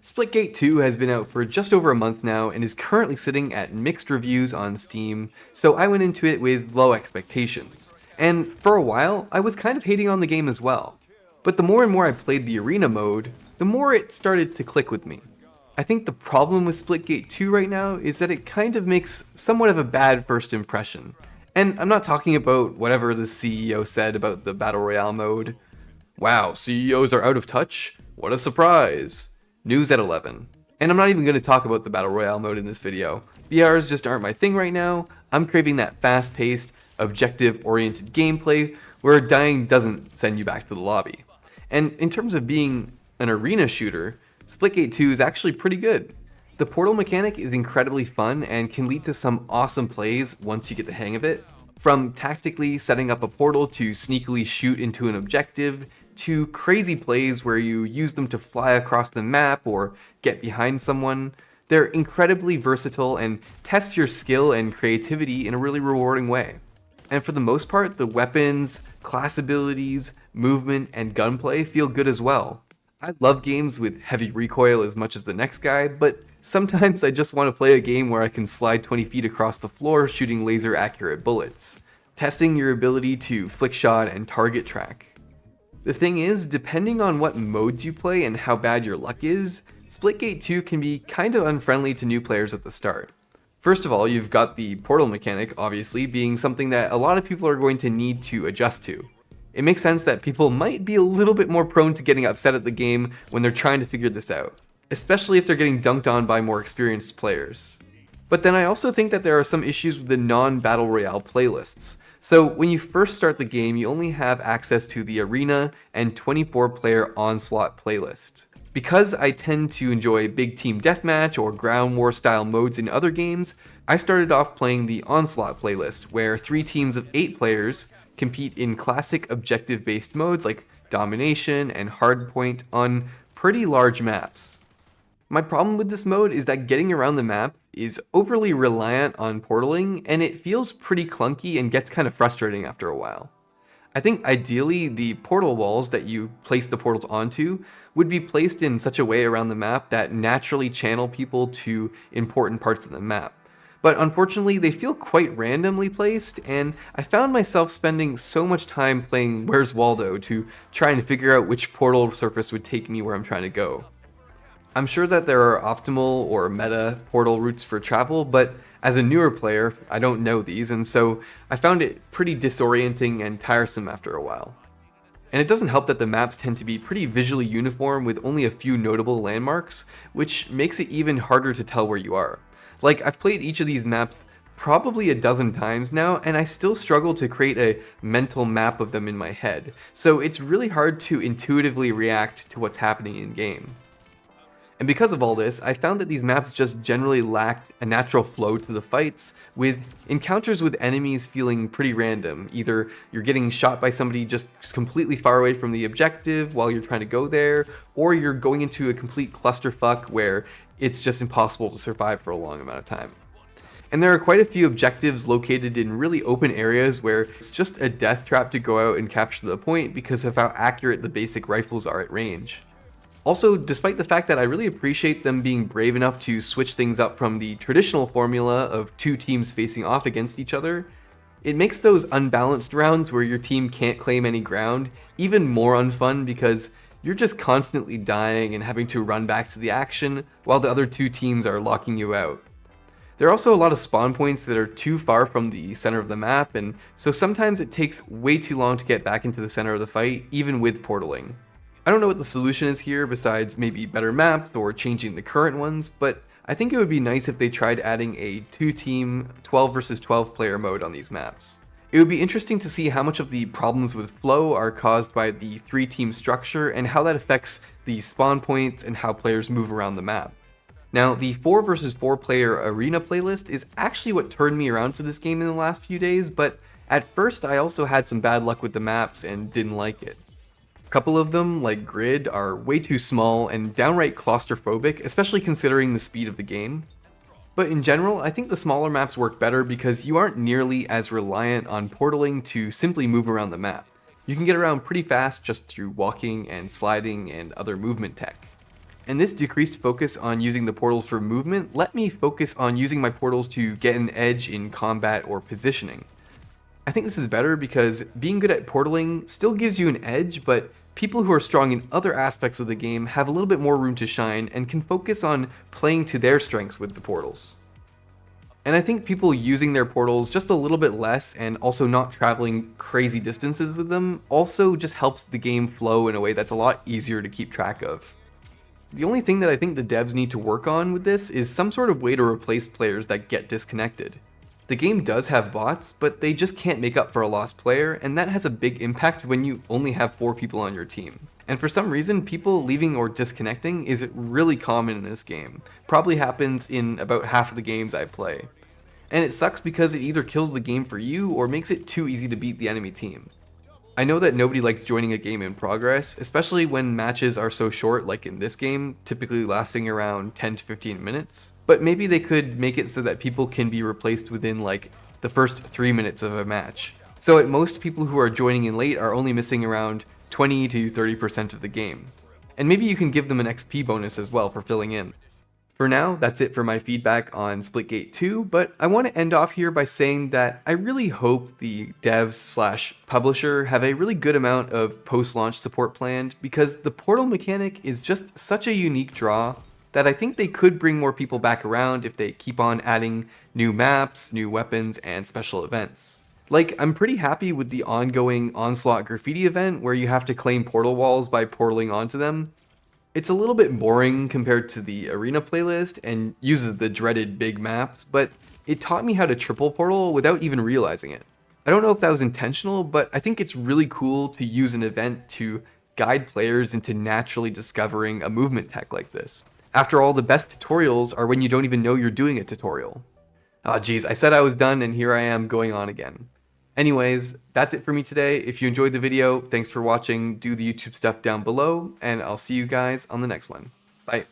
Splitgate 2 has been out for just over a month now and is currently sitting at mixed reviews on Steam, so I went into it with low expectations. And for a while, I was kind of hating on the game as well. But the more and more I played the arena mode, the more it started to click with me. I think the problem with Splitgate 2 right now is that it kind of makes somewhat of a bad first impression. And I'm not talking about whatever the CEO said about the Battle Royale mode. Wow, CEOs are out of touch? What a surprise! News at 11. And I'm not even going to talk about the Battle Royale mode in this video. BRs just aren't my thing right now. I'm craving that fast-paced, objective-oriented gameplay where dying doesn't send you back to the lobby. And in terms of being an arena shooter, Splitgate 2 is actually pretty good. The portal mechanic is incredibly fun and can lead to some awesome plays once you get the hang of it. From tactically setting up a portal to sneakily shoot into an objective, to crazy plays where you use them to fly across the map or get behind someone. They're incredibly versatile and test your skill and creativity in a really rewarding way. And for the most part, the weapons, class abilities, movement, and gunplay feel good as well. I love games with heavy recoil as much as the next guy, but sometimes I just want to play a game where I can slide 20 feet across the floor shooting laser accurate bullets, testing your ability to flick shot and target track. The thing is, depending on what modes you play and how bad your luck is, Splitgate 2 can be kind of unfriendly to new players at the start. First of all, you've got the portal mechanic, obviously, being something that a lot of people are going to need to adjust to. It makes sense that people might be a little bit more prone to getting upset at the game when they're trying to figure this out, especially if they're getting dunked on by more experienced players. But then I also think that there are some issues with the non-Battle Royale playlists. So when you first start the game, you only have access to the Arena and 24-player Onslaught playlist. Because I tend to enjoy big team deathmatch or ground war style modes in other games, I started off playing the Onslaught playlist, where 3 teams of 8 players compete in classic objective-based modes like Domination and Hardpoint on pretty large maps. My problem with this mode is that getting around the map is overly reliant on portaling, and it feels pretty clunky and gets kind of frustrating after a while. I think ideally the portal walls that you place the portals onto would be placed in such a way around the map that naturally channel people to important parts of the map. But unfortunately, they feel quite randomly placed, and I found myself spending so much time playing Where's Waldo to try and figure out which portal surface would take me where I'm trying to go. I'm sure that there are optimal or meta portal routes for travel, but as a newer player, I don't know these, and so I found it pretty disorienting and tiresome after a while. And it doesn't help that the maps tend to be pretty visually uniform with only a few notable landmarks, which makes it even harder to tell where you are. Like, I've played each of these maps probably a dozen times now, and I still struggle to create a mental map of them in my head, so it's really hard to intuitively react to what's happening in game. And because of all this, I found that these maps just generally lacked a natural flow to the fights, with encounters with enemies feeling pretty random. Either you're getting shot by somebody just completely far away from the objective while you're trying to go there, or you're going into a complete clusterfuck where it's just impossible to survive for a long amount of time. And there are quite a few objectives located in really open areas where it's just a death trap to go out and capture the point because of how accurate the basic rifles are at range. Also, despite the fact that I really appreciate them being brave enough to switch things up from the traditional formula of 2 teams facing off against each other, it makes those unbalanced rounds where your team can't claim any ground even more unfun because you're just constantly dying and having to run back to the action while the other 2 teams are locking you out. There are also a lot of spawn points that are too far from the center of the map, and so sometimes it takes way too long to get back into the center of the fight, even with portaling. I don't know what the solution is here besides maybe better maps or changing the current ones, but I think it would be nice if they tried adding a 2-team 12 versus 12 player mode on these maps. It would be interesting to see how much of the problems with flow are caused by the 3-team structure and how that affects the spawn points and how players move around the map. Now, the 4 versus 4 player arena playlist is actually what turned me around to this game in the last few days, but at first I also had some bad luck with the maps and didn't like it. A couple of them, like Grid, are way too small and downright claustrophobic, especially considering the speed of the game. But in general, I think the smaller maps work better because you aren't nearly as reliant on portaling to simply move around the map. You can get around pretty fast just through walking and sliding and other movement tech. And this decreased focus on using the portals for movement let me focus on using my portals to get an edge in combat or positioning. I think this is better because being good at portaling still gives you an edge, but people who are strong in other aspects of the game have a little bit more room to shine and can focus on playing to their strengths with the portals. And I think people using their portals just a little bit less and also not traveling crazy distances with them also just helps the game flow in a way that's a lot easier to keep track of. The only thing that I think the devs need to work on with this is some sort of way to replace players that get disconnected. The game does have bots, but they just can't make up for a lost player, and that has a big impact when you only have 4 people on your team. And for some reason, people leaving or disconnecting is really common in this game. Probably happens in about half of the games I play. And it sucks because it either kills the game for you or makes it too easy to beat the enemy team. I know that nobody likes joining a game in progress, especially when matches are so short like in this game, typically lasting around 10 to 15 minutes. But maybe they could make it so that people can be replaced within like the first 3 minutes of a match. So at most, people who are joining in late are only missing around 20 to 30% of the game. And maybe you can give them an XP bonus as well for filling in. For now, that's it for my feedback on Splitgate 2, but I want to end off here by saying that I really hope the devs/publisher have a really good amount of post-launch support planned, because the portal mechanic is just such a unique draw that I think they could bring more people back around if they keep on adding new maps, new weapons, and special events. Like, I'm pretty happy with the ongoing Onslaught Graffiti event where you have to claim portal walls by portaling onto them. It's a little bit boring compared to the arena playlist and uses the dreaded big maps, but it taught me how to triple portal without even realizing it. I don't know if that was intentional, but I think it's really cool to use an event to guide players into naturally discovering a movement tech like this. After all, the best tutorials are when you don't even know you're doing a tutorial. Oh geez, I said I was done and here I am going on again. Anyways, that's it for me today. If you enjoyed the video, thanks for watching. Do the YouTube stuff down below, and I'll see you guys on the next one. Bye.